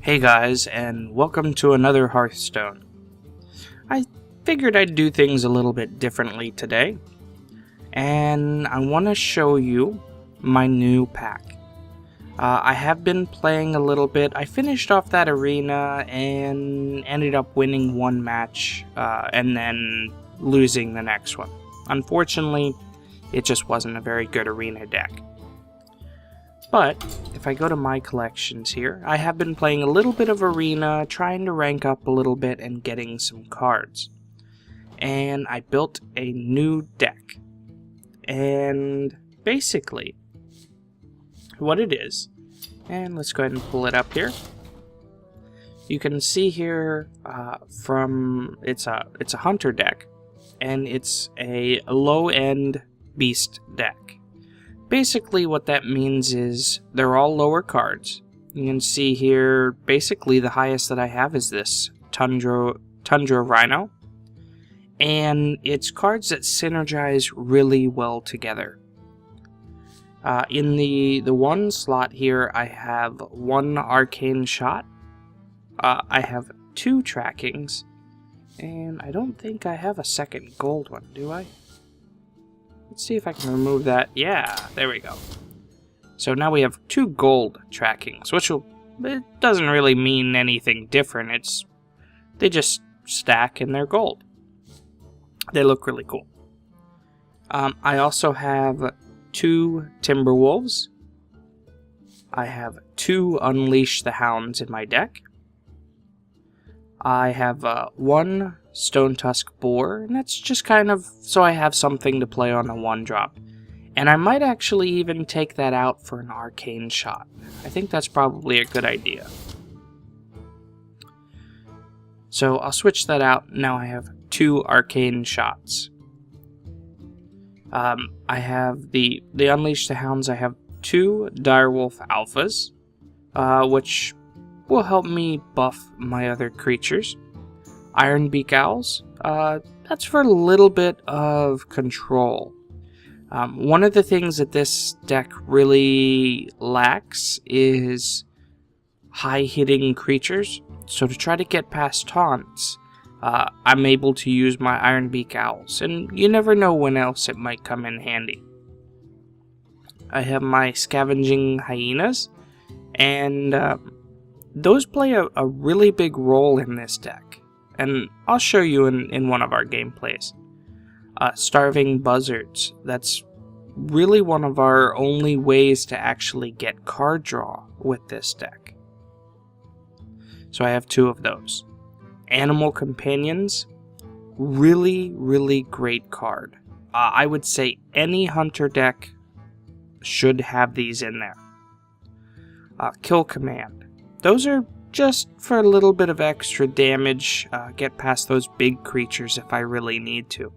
Hey guys, and welcome to another Hearthstone. I figured I'd do things a little bit differently today, and I want to show you my new pack. I have been playing a little bit. I finished off that arena and ended up winning one match, and then losing the next one. Unfortunately, it just wasn't a very good arena deck. But if I go to my collections here, I have been playing a little bit of Arena, trying to rank up a little bit and getting some cards. And I built a new deck. And basically, what it is, and let's go ahead and pull it up here. You can see here it's a hunter deck, and it's a low-end beast deck. Basically what that means is they're all lower cards. You can see here, basically the highest that I have is this Tundra Rhino. And it's cards that synergize really well together. In the one slot here, I have one arcane shot. I have two trackings. And I don't think I have a second gold one, do I? Let's see if I can remove that. Yeah, there we go. So now we have two gold trackings, which it doesn't really mean anything different. They just stack and they're gold. They look really cool. I also have two Timberwolves. I have two Unleash the Hounds in my deck. I have one Stone Tusk Boar, and that's just kind of so I have something to play on a 1-drop. And I might actually even take that out for an arcane shot. I think that's probably a good idea. So I'll switch that out. Now I have two arcane shots. I have the Unleash the Hounds. I have two Direwolf Alphas, which will help me buff my other creatures. Ironbeak Owls, that's for a little bit of control. One of the things that this deck really lacks is high-hitting creatures, so to try to get past taunts, I'm able to use my Ironbeak Owls, and you never know when else it might come in handy. I have my Scavenging Hyenas, and those play a really big role in this deck, and I'll show you in one of our gameplays. Starving Buzzards, that's really one of our only ways to actually get card draw with this deck. So I have two of those. Animal Companions, really great card. I would say any hunter deck should have these in there. Kill Command. Those are just for a little bit of extra damage, get past those big creatures if I really need to.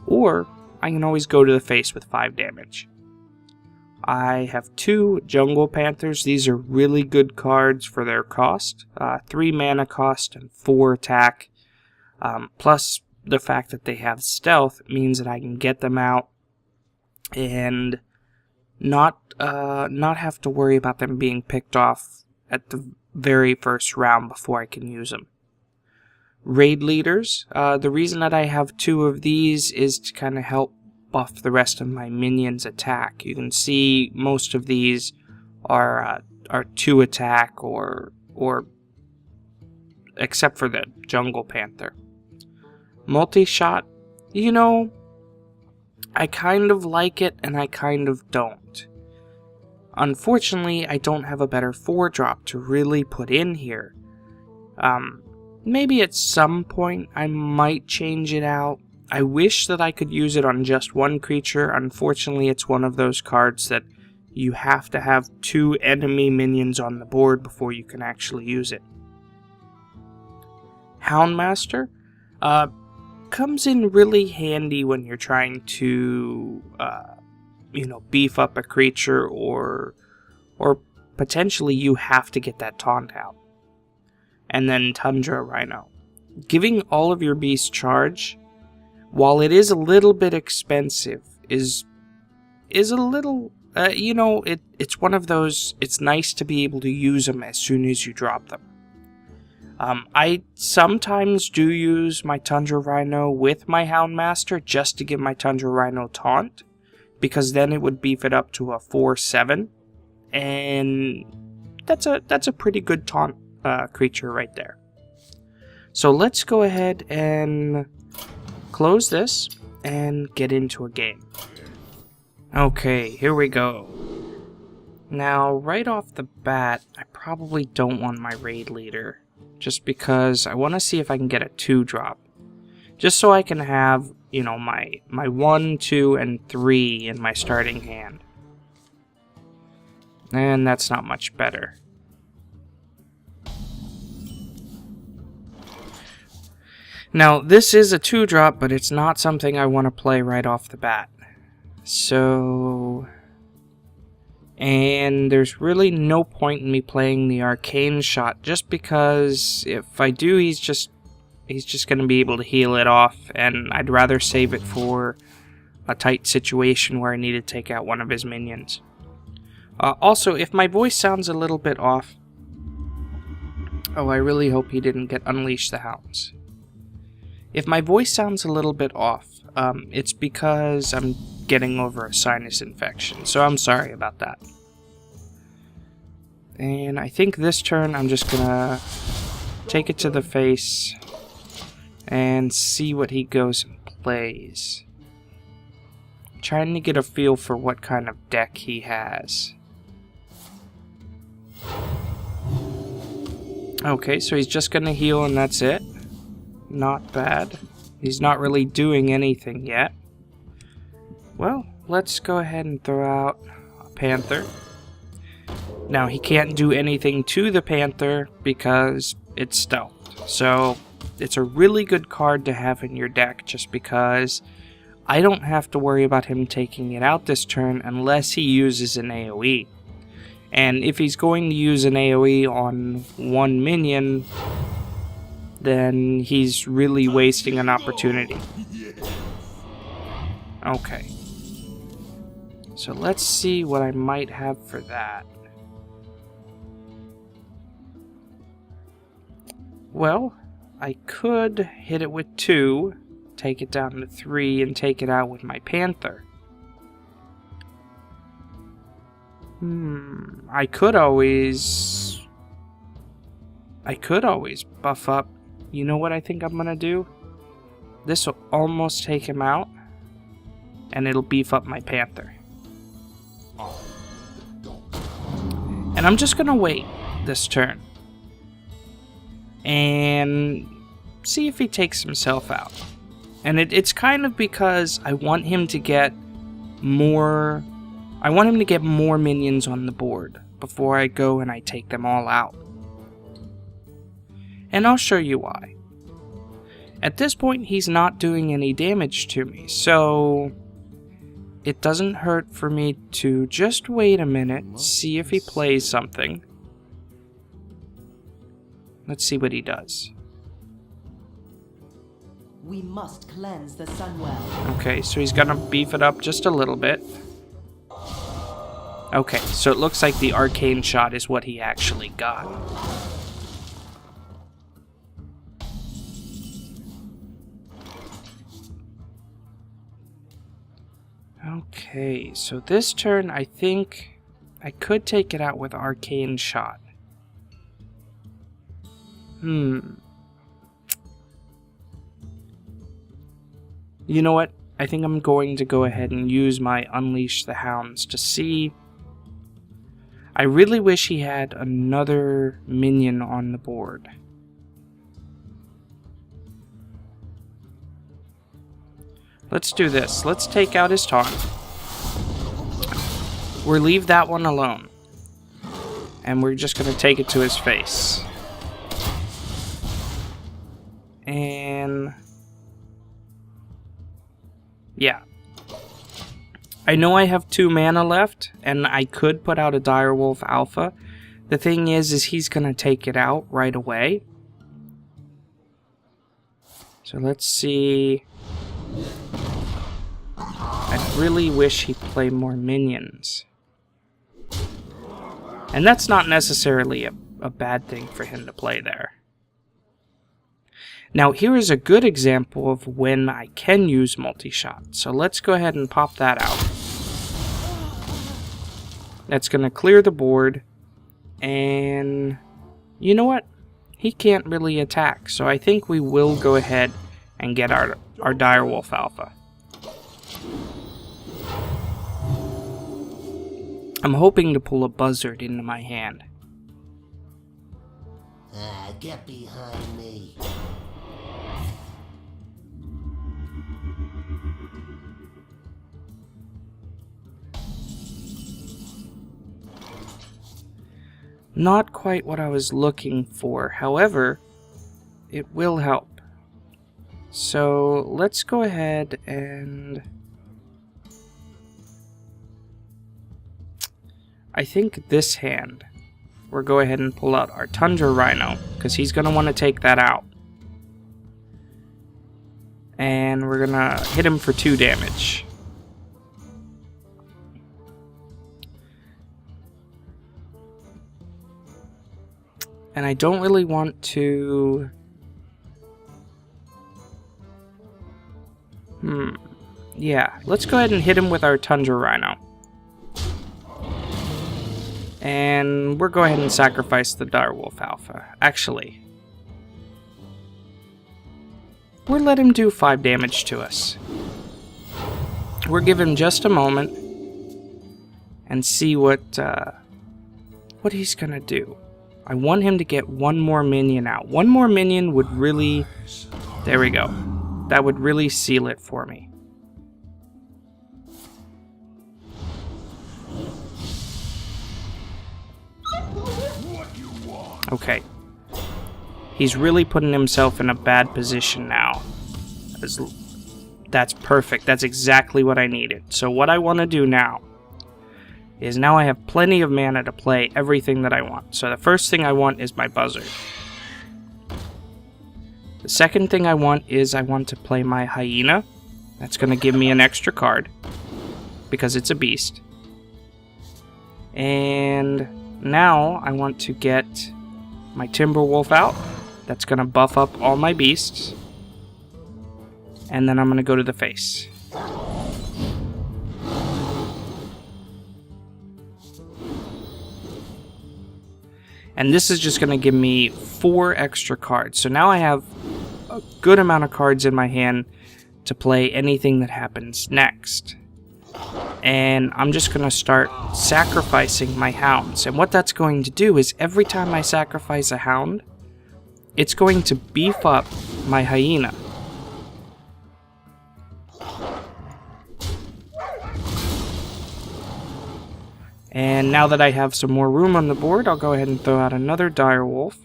Or, I can always go to the face with 5 damage. I have two Jungle Panthers. These are really good cards for their cost. 3 mana cost and 4 attack. Plus, the fact that they have stealth means that I can get them out and not have to worry about them being picked off at the very first round before I can use them. Raid Leaders. The reason that I have two of these is to kind of help buff the rest of my minions' attack. You can see most of these are 2 attack or except for the Jungle Panther. Multi-shot. You know, I kind of like it and I kind of don't. Unfortunately, I don't have a better 4-drop to really put in here. Maybe at some point I might change it out. I wish that I could use it on just one creature. Unfortunately, it's one of those cards that you have to have 2 enemy minions on the board before you can actually use it. Houndmaster comes in really handy when you're trying to beef up a creature or potentially you have to get that taunt out. And then Tundra Rhino. Giving all of your beasts charge, while it is a little bit expensive, is a little you know, it's one of those, it's nice to be able to use them as soon as you drop them. I sometimes do use my Tundra Rhino with my Houndmaster just to give my Tundra Rhino taunt, because then it would beef it up to a 4/7, and that's a pretty good taunt creature right there. So let's go ahead and close this and get into a game. Okay, here we go. Now, right off the bat, I probably don't want my raid leader, just because I want to see if I can get a 2-drop. Just so I can have, you know, my 1, 2, and 3 in my starting hand. And that's not much better. Now, this is a 2-drop, but it's not something I want to play right off the bat. So... and there's really no point in me playing the arcane shot, just because if I do, he's just going to be able to heal it off, and I'd rather save it for a tight situation where I need to take out one of his minions. Also, if my voice sounds a little bit off... oh, I really hope he didn't get Unleash the Hounds. If my voice sounds a little bit off, it's because I'm getting over a sinus infection, so I'm sorry about that. And I think this turn I'm just gonna take it to the face and see what he goes and plays. Trying to get a feel for what kind of deck he has. Okay, so he's just gonna heal and that's it. Not bad. He's not really doing anything yet. Well, let's go ahead and throw out a Panther. Now, he can't do anything to the Panther because it's stealthed. So, it's a really good card to have in your deck just because I don't have to worry about him taking it out this turn unless he uses an AoE. And if he's going to use an AoE on one minion, then he's really wasting an opportunity. Okay. So let's see what I might have for that. Well, I could hit it with 2, take it down to 3, and take it out with my Panther. I could always buff up. You know what I think I'm gonna do? This will almost take him out, and it'll beef up my Panther. And I'm just gonna wait this turn and see if he takes himself out. And it's kind of because I want him to get more... I want him to get more minions on the board before I go and I take them all out. And I'll show you why. At this point, he's not doing any damage to me, so it doesn't hurt for me to just wait a minute, see if he plays something. Let's see what he does. We must cleanse the Sunwell. Okay, so he's gonna beef it up just a little bit. Okay, so it looks like the arcane shot is what he actually got. Okay, so this turn I think I could take it out with arcane shot. You know what? I think I'm going to go ahead and use my Unleash the Hounds to see. I really wish he had another minion on the board. Let's do this. Let's take out his taunt. We'll leave that one alone. And we're just going to take it to his face. And... yeah. I know I have 2 mana left, and I could put out a Direwolf Alpha. The thing is he's going to take it out right away. So let's see. I really wish he'd play more minions. And that's not necessarily a bad thing for him to play there. Now here is a good example of when I can use multi-shot. So let's go ahead and pop that out. That's going to clear the board. And you know what? He can't really attack. So I think we will go ahead and get our direwolf alpha. I'm hoping to pull a buzzard into my hand. Get behind me. Not quite what I was looking for. However, it will help. So let's go ahead and... I think this hand, we'll go ahead and pull out our Tundra Rhino, because he's going to want to take that out. And we're going to hit him for 2 damage. And I don't really want to... Yeah, let's go ahead and hit him with our Tundra Rhino. And we'll go ahead and sacrifice the direwolf alpha. Actually, we'll let him do 5 damage to us. We'll give him just a moment and see what he's gonna do. I want him to get 1 more minion out. 1 more minion would really... There we go. That would really seal it for me. Okay. He's really putting himself in a bad position now. That's perfect. That's exactly what I needed. So what I want to do now is now I have plenty of mana to play everything that I want. So the first thing I want is my buzzard. The second thing I want is I want to play my hyena. That's going to give me an extra card because it's a beast. And now I want to get my Timberwolf out. That's going to buff up all my beasts. And then I'm going to go to the face. And this is just going to give me 4 extra cards. So now I have a good amount of cards in my hand to play anything that happens next. And I'm just going to start sacrificing my hounds. And what that's going to do is every time I sacrifice a hound, it's going to beef up my hyena. And now that I have some more room on the board, I'll go ahead and throw out another direwolf.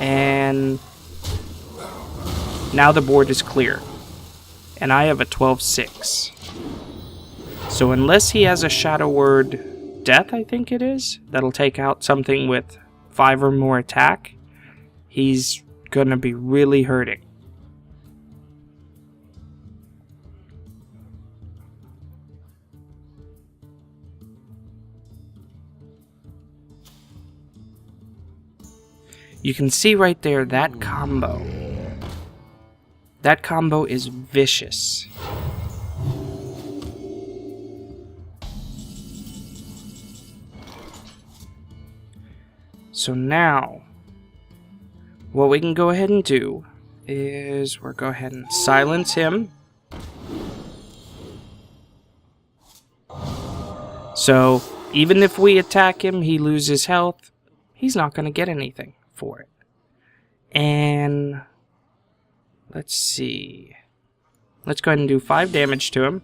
And now the board is clear. And I have a 12-6. So unless he has a Shadow Word Death, I think it is, that'll take out something with 5 or more attack, he's gonna be really hurting. You can see right there that combo. That combo is vicious. So now, what we can go ahead and do is we'll go ahead and silence him. So even if we attack him, he loses health, he's not going to get anything for it. And let's see. Let's go ahead and do 5 damage to him.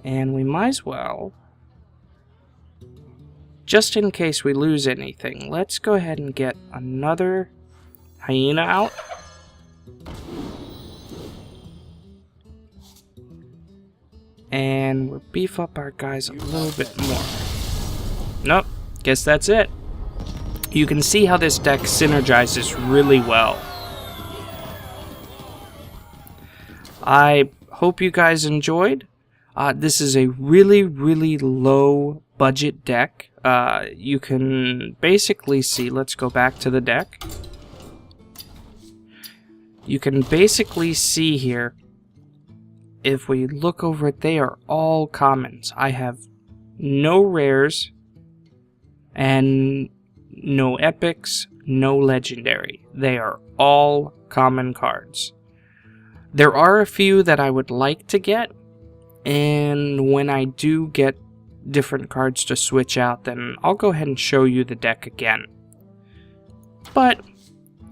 And we might as well, just in case we lose anything, let's go ahead and get another hyena out. And we'll beef up our guys a little bit more. Nope, guess that's it. You can see how this deck synergizes really well. I hope you guys enjoyed. This is a really, really low budget deck. You can basically see, let's go back to the deck. You can basically see here, if we look over it, they are all commons. I have no rares and no epics, no legendary. They are all common cards. There are a few that I would like to get, and when I do get different cards to switch out, then I'll go ahead and show you the deck again. But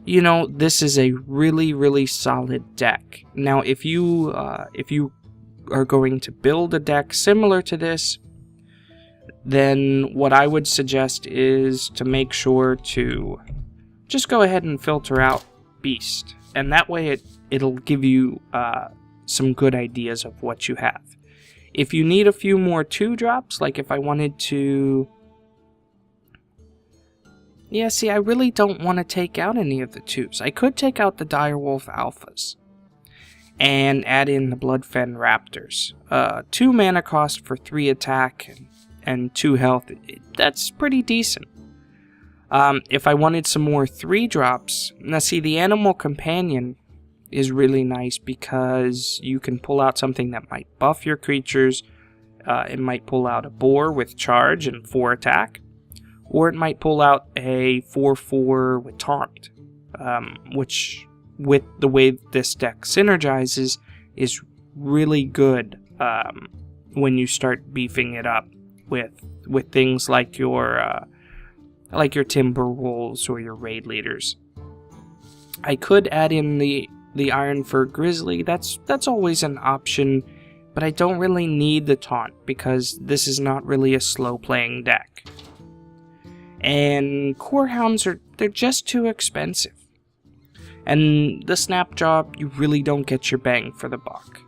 you know, this is a really, really solid deck. Now, if you are going to build a deck similar to this, then what I would suggest is to make sure to just go ahead and filter out Beast, and that way it'll give you some good ideas of what you have. If you need a few more 2-drops, like if I wanted to... Yeah, see, I really don't want to take out any of the 2s. I could take out the Direwolf Alphas and add in the Bloodfen Raptors. 2 mana cost for 3 attack and 2 health. That's pretty decent. If I wanted some more 3-drops, now see, the Animal Companion is really nice because you can pull out something that might buff your creatures. It might pull out a Boar with charge and 4 attack. Or it might pull out a 4/4 with Taunt, which, with the way this deck synergizes, is really good when you start beefing it up with things like your Timberwolves or your Raid Leaders. I could add in the Ironfur Grizzly. That's always an option, but I don't really need the Taunt because this is not really a slow playing deck. And Core Hounds they're just too expensive. And the Snapjaw, you really don't get your bang for the buck.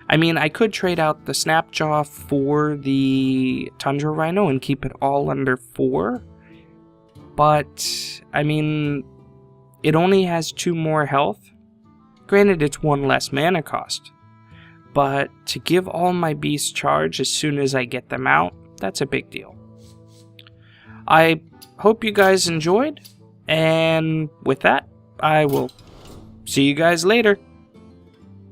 I mean, I could trade out the Snapjaw for the Tundra Rhino and keep it all under 4. But, I mean, it only has 2 more health. Granted, it's 1 less mana cost. But to give all my beasts charge as soon as I get them out, that's a big deal. I hope you guys enjoyed, and with that, I will see you guys later.